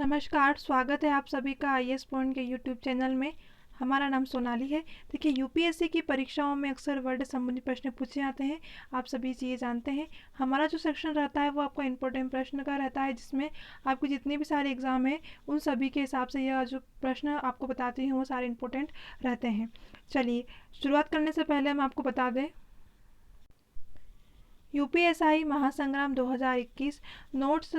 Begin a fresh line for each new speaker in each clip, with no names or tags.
नमस्कार, स्वागत है आप सभी का आईएएस पॉइंट के यूट्यूब चैनल में। हमारा नाम सोनाली है। देखिए, यूपीएससी की परीक्षाओं में अक्सर वर्ड संबंधी प्रश्न पूछे जाते हैं। आप सभी ये जानते हैं। हमारा जो सेक्शन रहता है वो आपका इंपॉर्टेंट प्रश्न का रहता है, जिसमें आपके जितने भी सारे एग्जाम हैं उन सभी के हिसाब से यह जो प्रश्न आपको बताती हैं वो सारे इंपॉर्टेंट रहते हैं। चलिए, शुरुआत करने से पहले हम आपको बता दें, यूपीएसआई महासंग्राम 2021 नोट्स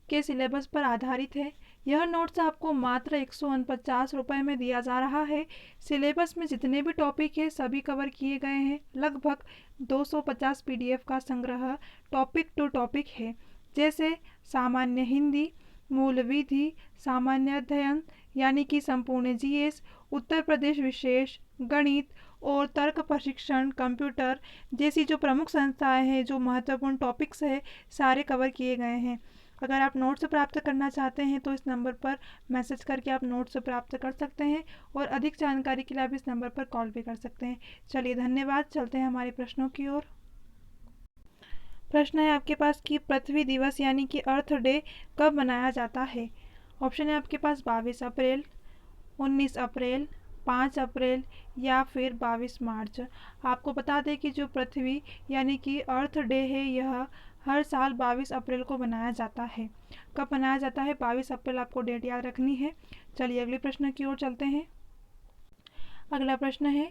के सिलेबस पर आधारित है। यह नोट्स आपको मात्र 149 रुपये में दिया जा रहा है। सिलेबस में जितने भी टॉपिक है सभी कवर किए गए हैं। लगभग 250 पीडीएफ का संग्रह टॉपिक टू टॉपिक है, जैसे सामान्य हिंदी, मूल विधि, सामान्य अध्ययन यानी कि संपूर्ण जीएस, उत्तर प्रदेश विशेष, गणित और तर्क प्रशिक्षण, कंप्यूटर जैसी जो प्रमुख संस्थाएं हैं, जो महत्वपूर्ण टॉपिक्स है, सारे कवर किए गए हैं। अगर आप नोट्स प्राप्त करना चाहते हैं तो इस नंबर पर मैसेज करके आप नोट्स प्राप्त कर सकते हैं, और अधिक जानकारी के लिए आप इस नंबर पर कॉल भी कर सकते हैं। चलिए, धन्यवाद। चलते हैं हमारे प्रश्नों की ओर। प्रश्न है आपके पास कि पृथ्वी दिवस यानी कि अर्थ डे कब मनाया जाता है। ऑप्शन है आपके पास 22 अप्रैल, 19 अप्रैल, 5 अप्रैल या फिर 22 मार्च। आपको बता दें कि जो पृथ्वी यानी कि अर्थ डे है, यह हर साल 22 अप्रैल को मनाया जाता है। कब मनाया जाता है? 22 अप्रैल, आपको डेट याद रखनी है। चलिए अगले प्रश्न की ओर चलते हैं। अगला प्रश्न है,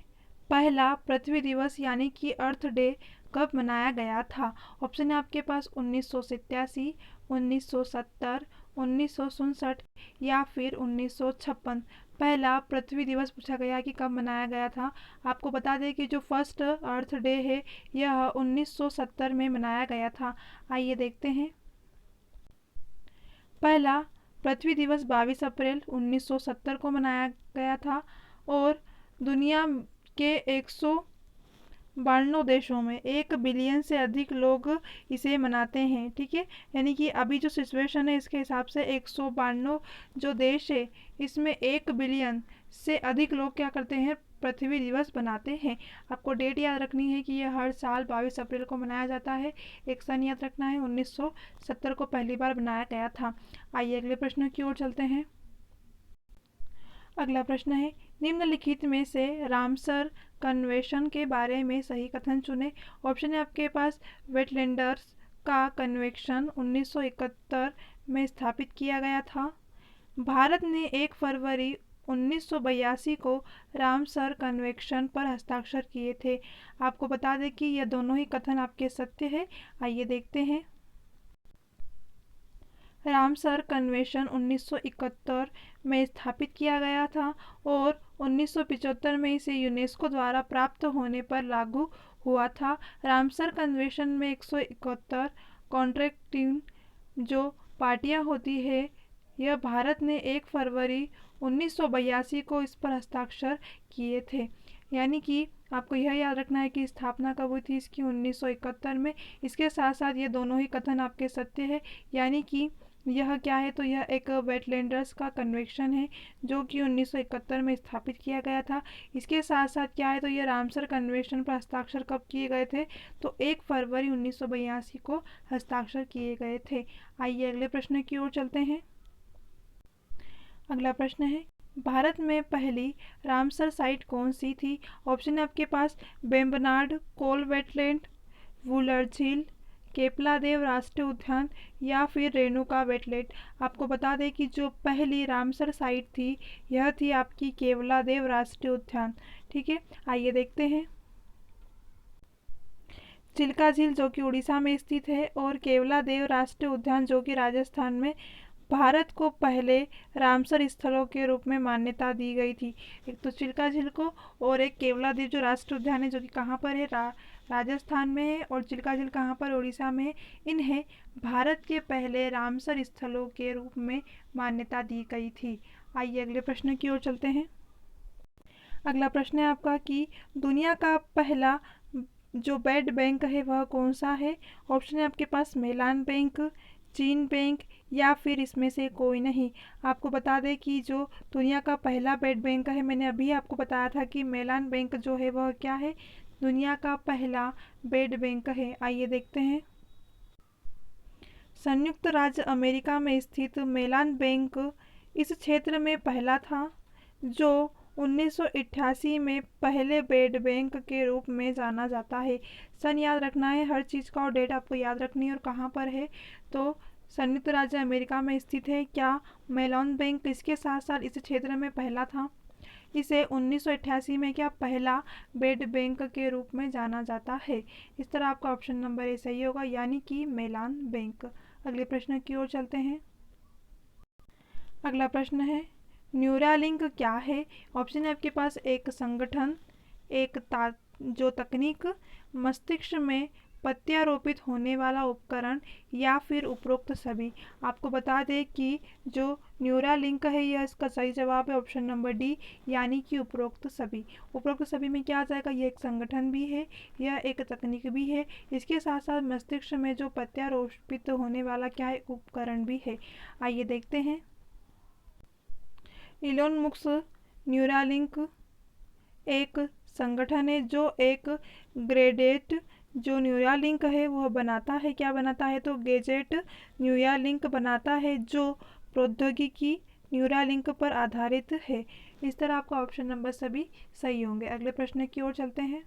पहला पृथ्वी दिवस यानी कि अर्थ डे कब मनाया गया था। ऑप्शन है आपके पास 1987, 1970, 1967 या फिर 1956। पहला पृथ्वी दिवस पूछा गया कि कब मनाया गया था। आपको बता दें कि जो फर्स्ट अर्थ डे है यह 1970 में मनाया गया था। आइए देखते हैं। पहला पृथ्वी दिवस 22 अप्रैल 1970 को मनाया गया था, और दुनिया के 192 देशों में 1 बिलियन से अधिक लोग इसे मनाते हैं। ठीक है, यानी कि अभी जो सिचुएशन है इसके हिसाब से 192 जो देश है इसमें 1 बिलियन से अधिक लोग क्या करते हैं, पृथ्वी दिवस बनाते हैं। आपको डेट याद रखनी है कि यह हर साल 22 अप्रैल को मनाया जाता है। एक सन याद रखना है, 1970 को पहली बार बनाया गया था। आइए अगले प्रश्न की ओर चलते हैं। अगला प्रश्न है, निम्नलिखित में से रामसर कन्वेंशन के बारे में सही कथन चुनें। ऑप्शन है आपके पास, वेटलैंडर्स का कन्वेंशन 1971 में स्थापित किया गया था। भारत ने 1 फरवरी 1982 को रामसर कन्वेंशन पर हस्ताक्षर किए थे। आपको बता दें कि यह दोनों ही कथन आपके सत्य है। आइए देखते हैं। रामसर कन्वेंशन 1971 में स्थापित किया गया था और 1975 में इसे यूनेस्को द्वारा प्राप्त होने पर लागू हुआ था। रामसर कन्वेंशन में 171 कॉन्ट्रैक्टिंग जो पार्टियां होती है, यह भारत ने 1 फरवरी 1982 को इस पर हस्ताक्षर किए थे। यानी कि आपको यह याद रखना है कि स्थापना कब हुई थी इसकी, 1971 में। इसके साथ साथ ये दोनों ही कथन आपके सत्य है। यानी कि यह क्या है, तो यह एक वेटलैंडर्स का कन्वेंशन है जो कि 1971 में स्थापित किया गया था। इसके साथ साथ क्या है, तो यह रामसर कन्वेंशन पर हस्ताक्षर कब किए गए थे, तो 1 फरवरी 1982 को हस्ताक्षर किए गए थे। आइए अगले प्रश्न की ओर चलते हैं। अगला प्रश्न है, भारत में पहली रामसर साइट कौन सी थी। ऑप्शन है आपके पास, वेम्बनाड कोल वेटलैंड, वुलर झील, केपलादेव राष्ट्रीय उद्यान या फिर रेणुका वेटलैंड। आपको बता दें कि जो पहली रामसर साइट थी यह थी आपकी केवलादेव राष्ट्रीय उद्यान। ठीक है, आइए देखते हैं। चिल्का झील जो कि उड़ीसा में स्थित है, और केवलादेव राष्ट्रीय उद्यान जो कि राजस्थान में, भारत को पहले रामसर स्थलों के रूप में मान्यता दी गई थी। एक तो चिल्का झील को, और एक केवलादेव जो राष्ट्रीय उद्यान है जो कि कहाँ पर है, राजस्थान में है, और चिल्का झील कहाँ पर, उड़ीसा में है। इन्हें भारत के पहले रामसर स्थलों के रूप में मान्यता दी गई थी। आइए अगले प्रश्न की ओर चलते हैं। अगला प्रश्न है आपका कि दुनिया का पहला जो बेड बैंक है वह कौन सा है। ऑप्शन है आपके पास, मेलान बैंक, चीन बैंक या फिर इसमें से कोई नहीं। आपको बता दें कि जो दुनिया का पहला बेड बैंक है, मैंने अभी आपको बताया था कि मेलान बैंक जो है वह क्या है, दुनिया का पहला बेड बैंक है। आइए देखते हैं। संयुक्त राज्य अमेरिका में स्थित मेलान बैंक इस क्षेत्र में पहला था, जो 1988 में पहले बेड बैंक के रूप में जाना जाता है। सन याद रखना है हर चीज़ का, और डेट आपको याद रखनी है और कहाँ पर है। तो संयुक्त राज्य अमेरिका में स्थित है क्या मेलान बैंक। इसके साथ साथ इस क्षेत्र में पहला था। इसे 1988 में क्या पहला बेड बैंक के रूप में जाना जाता है। इस तरह आपका ऑप्शन नंबर ए सही होगा, यानी कि मेलान बैंक। अगले प्रश्न की ओर चलते हैं। अगला प्रश्न है न्यूरालिंक क्या है। ऑप्शन है आपके पास एक संगठन, जो तकनीक, मस्तिष्क में प्रत्यारोपित होने वाला उपकरण, या फिर उपरोक्त सभी। आपको बता दें कि जो न्यूरालिंक है यह इसका सही जवाब है ऑप्शन नंबर डी, यानी कि उपरोक्त सभी। उपरोक्त सभी में क्या आ जाएगा, यह एक संगठन भी है, यह एक तकनीक भी है, इसके साथ साथ मस्तिष्क में जो प्रत्यारोपित होने वाला क्या है, उपकरण भी है। आइए देखते हैं। इलोन मस्क न्यूरालिंक एक संगठन है जो एक ग्रेडेड जो न्यूरालिंक है वह बनाता है। क्या बनाता है, तो गैजेट न्यूरालिंक बनाता है जो प्रौद्योगिकी न्यूरालिंक पर आधारित है। इस तरह आपका ऑप्शन नंबर सभी सही होंगे। अगले प्रश्न की ओर चलते हैं।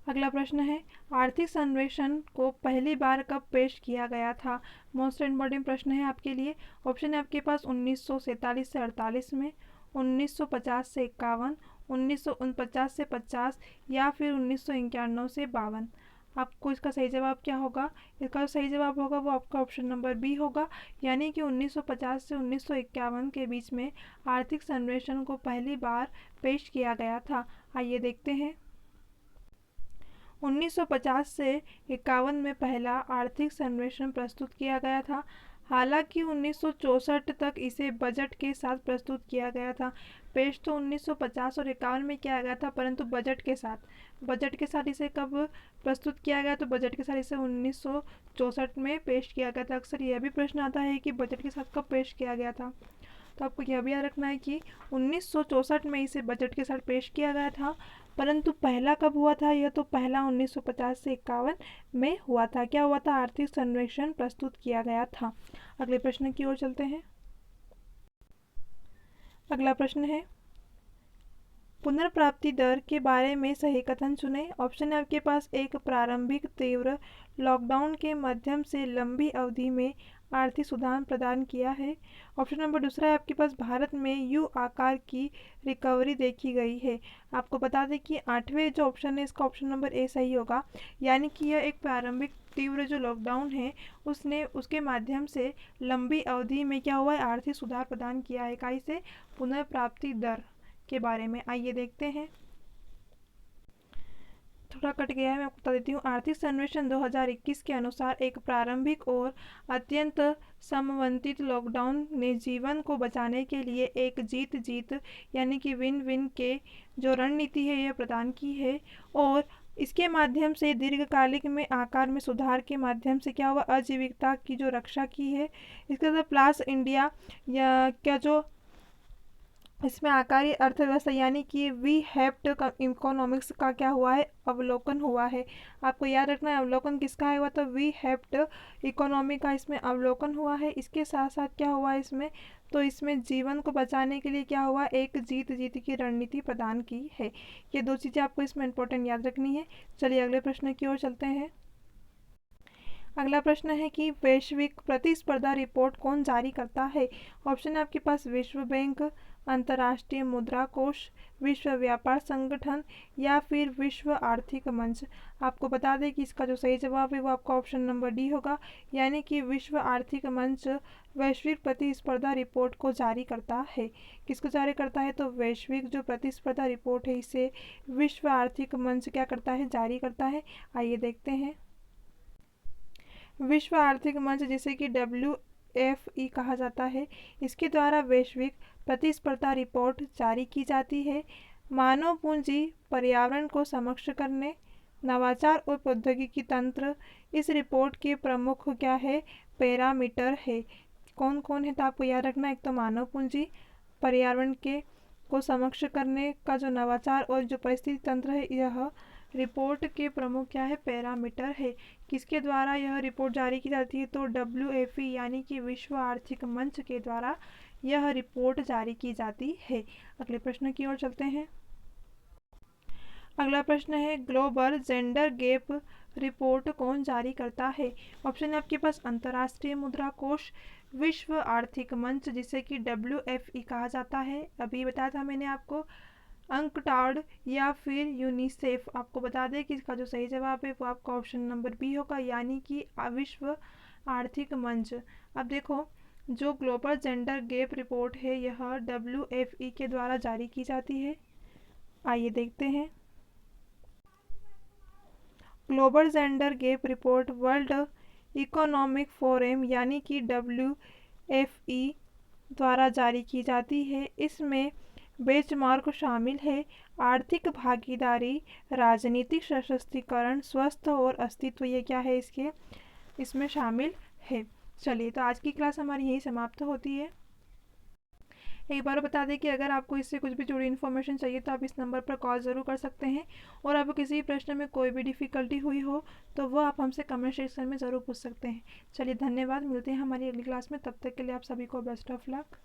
अगला प्रश्न है आर्थिक सर्वेक्षण को पहली बार कब पेश किया गया था। मोस्ट इम्पोर्टेंट प्रश्न है आपके लिए। ऑप्शन है आपके पास 1947 से 48 में, 1950 से 51, 1949 से 50, या फिर 1991 से 52। आपको इसका सही जवाब क्या होगा, इसका सही जवाब होगा वो आपका ऑप्शन नंबर बी होगा, यानी कि 1950 से 1951 के बीच में आर्थिक सर्वेक्षण को पहली बार पेश किया गया था। आइए देखते हैं। 1950 से 51 में पहला आर्थिक सर्वेक्षण प्रस्तुत किया गया था। हालांकि 1964 तक इसे बजट के साथ प्रस्तुत किया गया था। पेश तो 1950 और 51 में किया गया था, परंतु बजट के साथ इसे कब प्रस्तुत किया गया, तो बजट के साथ इसे 1964 में पेश किया गया था। अक्सर यह भी प्रश्न आता है कि बजट के साथ कब पेश किया गया था, तो आपको यह भी याद रखना है कि 1964 में इसे बजट के साथ पेश किया गया था, परंतु पहला कब हुआ था, यह तो पहला 1950 से 51 में हुआ था। क्या हुआ था, आर्थिक सर्वेक्षण प्रस्तुत किया गया था। अगले प्रश्न की ओर चलते हैं। अगला प्रश्न है पुनर्प्राप्ति दर के बारे में सही कथन चुनें। ऑप्शन है आपके पास एक प्रारंभिक तीव्र लॉकडाउन के माध्यम से लंबी अवधि में आर्थिक सुधार प्रदान किया है। ऑप्शन नंबर दूसरा है आपके पास भारत में यू आकार की रिकवरी देखी गई है। आपको बता दें कि 8वें जो ऑप्शन है इसका ऑप्शन नंबर ए सही होगा, यानी कि यह एक प्रारंभिक तीव्र जो लॉकडाउन है उसके माध्यम से लंबी अवधि में क्या हुआ है, आर्थिक सुधार प्रदान किया है। कैसे, पुनर्प्राप्ति दर के बारे में। आइए देखते हैं। थोड़ा कट गया है, मैं आपको बता देती हूँ। आर्थिक सर्वेक्षण 2021 के अनुसार एक प्रारंभिक और अत्यंत समन्वित लॉकडाउन ने जीवन को बचाने के लिए एक जीत जीत यानी कि विन विन के जो रणनीति है यह प्रदान की है, और इसके माध्यम से दीर्घकालिक में आकार में सुधार के माध्यम से क्या हुआ, आजीविकता की जो रक्षा की है। इसके साथ प्लस इंडिया या क्या जो इसमें आकारी अर्थव्यवस्था यानी कि वी हैप्ड इकोनॉमिक्स का क्या हुआ है, अवलोकन हुआ है। आपको याद रखना है अवलोकन किसका है हुआ, तो वी हैप्ड इकोनॉमी का इसमें अवलोकन हुआ है। इसके साथ साथ क्या हुआ है इसमें, तो इसमें जीवन को बचाने के लिए क्या हुआ, एक जीत जीत की रणनीति प्रदान की है। ये दो चीज़ें आपको इसमें इंपॉर्टेंट याद रखनी है। चलिए अगले प्रश्न की ओर चलते हैं। अगला प्रश्न है कि वैश्विक प्रतिस्पर्धा रिपोर्ट कौन जारी करता है। ऑप्शन है आपके पास विश्व बैंक, अंतर्राष्ट्रीय मुद्रा कोष, विश्व व्यापार संगठन, या फिर विश्व आर्थिक मंच। आपको बता दें कि इसका जो सही जवाब है वो आपका ऑप्शन नंबर डी होगा, यानी कि विश्व आर्थिक मंच वैश्विक प्रतिस्पर्धा रिपोर्ट को जारी करता है। किसको जारी करता है, तो वैश्विक जो प्रतिस्पर्धा रिपोर्ट है इसे विश्व आर्थिक मंच क्या करता है, जारी करता है। आइए देखते हैं। विश्व आर्थिक मंच जिसे कि WFE कहा जाता है, इसके द्वारा वैश्विक प्रतिस्पर्धा रिपोर्ट जारी की जाती है। मानव पूंजी पर्यावरण को सक्षम करने, नवाचार और प्रौद्योगिकी तंत्र इस रिपोर्ट के प्रमुख क्या है, पैरामीटर है। कौन कौन है, तो आपको याद रखना, एक तो मानव पूंजी, पर्यावरण के को सक्षम करने का जो नवाचार और जो परिस्थिति तंत्र है यह रिपोर्ट के प्रमुख क्या है, पैरामीटर है। किसके द्वारा यह रिपोर्ट जारी की जाती है, तो WFP यानी कि विश्व आर्थिक मंच के द्वारा यह रिपोर्ट जारी की जाती है। अगले प्रश्न की ओर चलते हैं। अगला प्रश्न है, ग्लोबल जेंडर गैप रिपोर्ट कौन जारी करता है। ऑप्शन है आपके पास अंतर्राष्ट्रीय मुद्रा कोष, विश्व आर्थिक मंच जिसे कि WFP कहा जाता है, अभी बताया था मैंने आपको, अंकटाड या फिर यूनिसेफ। आपको बता दें कि इसका जो सही जवाब है वो आपका ऑप्शन नंबर बी होगा, यानी कि विश्व आर्थिक मंच। अब देखो, जो ग्लोबल जेंडर गैप रिपोर्ट है यह WFP के द्वारा जारी की जाती है। आइए देखते हैं। Global gender gap report world economic forum यानी कि WFP द्वारा जारी की जाती है। इसमें बेंचमार्क शामिल है, आर्थिक भागीदारी, राजनीतिक सशक्तिकरण, स्वस्थ और अस्तित्व, ये क्या है इसके इसमें शामिल है। चलिए, तो आज की क्लास हमारी यही समाप्त होती है। एक बार बता दें कि अगर आपको इससे कुछ भी जुड़ी इन्फॉर्मेशन चाहिए तो आप इस नंबर पर कॉल ज़रूर कर सकते हैं, और आपको किसी भी प्रश्न में कोई भी डिफ़िकल्टी हुई हो तो वो आप हमसे कमेंट सेक्शन में ज़रूर पूछ सकते हैं। चलिए, धन्यवाद, मिलते हैं हमारी अगली क्लास में, तब तक के लिए आप सभी को बेस्ट ऑफ लक।